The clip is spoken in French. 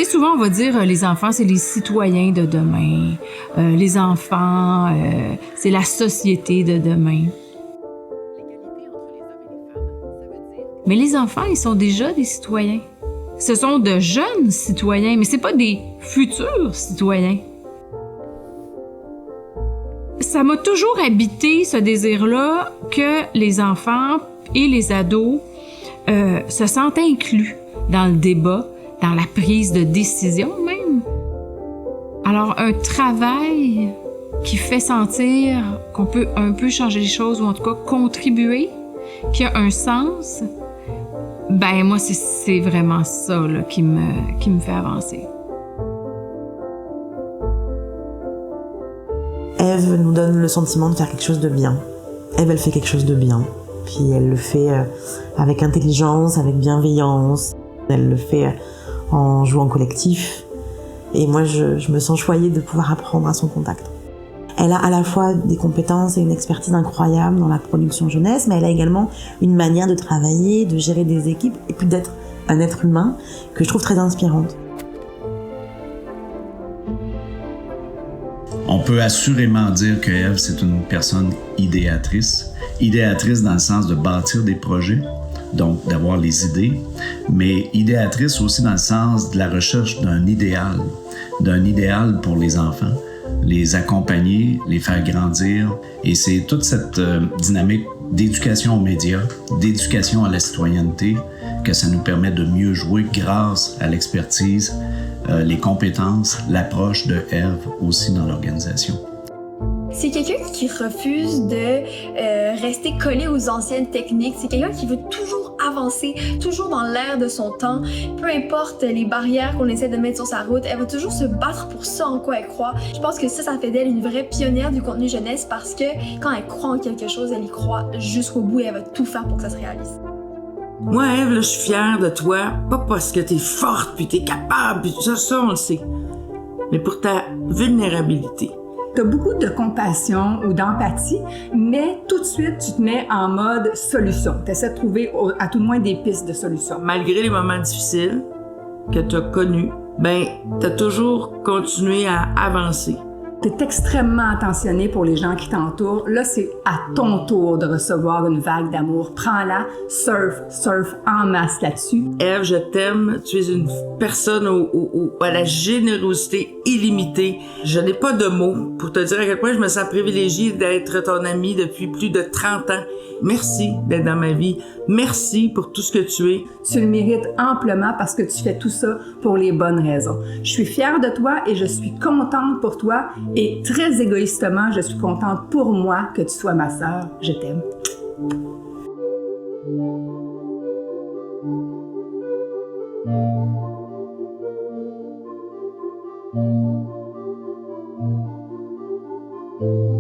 Tu sais, souvent, on va dire les enfants, c'est les citoyens de demain. Les enfants, c'est la société de demain. Mais les enfants, ils sont déjà des citoyens. Ce sont de jeunes citoyens, mais c'est pas des futurs citoyens. Ça m'a toujours habité ce désir-là que les enfants et les ados se sentent inclus dans le débat, dans la prise de décision même. Alors, un travail qui fait sentir qu'on peut un peu changer les choses ou en tout cas contribuer, qui a un sens, ben moi, c'est vraiment ça là, qui me fait avancer. Ève nous donne le sentiment de faire quelque chose de bien. Ève, elle fait quelque chose de bien. Puis elle le fait avec intelligence, avec bienveillance. Elle le fait en jouant collectif. Et moi, je me sens choyée de pouvoir apprendre à son contact. Elle a à la fois des compétences et une expertise incroyable dans la production jeunesse, mais elle a également une manière de travailler, de gérer des équipes, et puis d'être un être humain que je trouve très inspirante. On peut assurément dire que Ève, c'est une personne idéatrice. Idéatrice dans le sens de bâtir des projets, donc d'avoir les idées, mais idéatrice aussi dans le sens de la recherche d'un idéal pour les enfants, les accompagner, les faire grandir. Et c'est toute cette dynamique d'éducation aux médias, d'éducation à la citoyenneté, que ça nous permet de mieux jouer grâce à l'expertise, les compétences, l'approche de Ève aussi dans l'organisation. C'est quelqu'un qui refuse de rester collé aux anciennes techniques. C'est quelqu'un qui veut toujours avancer, toujours dans l'air de son temps. Peu importe les barrières qu'on essaie de mettre sur sa route, elle va toujours se battre pour ça en quoi elle croit. Je pense que ça fait d'elle une vraie pionnière du contenu jeunesse parce que quand elle croit en quelque chose, elle y croit jusqu'au bout et elle va tout faire pour que ça se réalise. Moi, Ève, là, je suis fière de toi, pas parce que t'es forte, puis t'es capable, puis ça, on le sait, mais pour ta vulnérabilité. T'as beaucoup de compassion ou d'empathie, mais tout de suite, tu te mets en mode solution. T'essaies de trouver à tout le moins des pistes de solution. Malgré les moments difficiles que t'as connus, ben, t'as toujours continué à avancer. T'es extrêmement attentionné pour les gens qui t'entourent. Là, c'est à ton tour de recevoir une vague d'amour. Prends-la, surf en masse là-dessus. Ève, je t'aime. Tu es une personne à la générosité illimitée. Je n'ai pas de mots pour te dire à quel point je me sens privilégiée d'être ton amie depuis plus de 30 ans. Merci d'être dans ma vie. Merci pour tout ce que tu es. Tu le mérites amplement parce que tu fais tout ça pour les bonnes raisons. Je suis fière de toi et je suis contente pour toi. Et très égoïstement, je suis contente pour moi que tu sois ma sœur. Je t'aime. Thank you.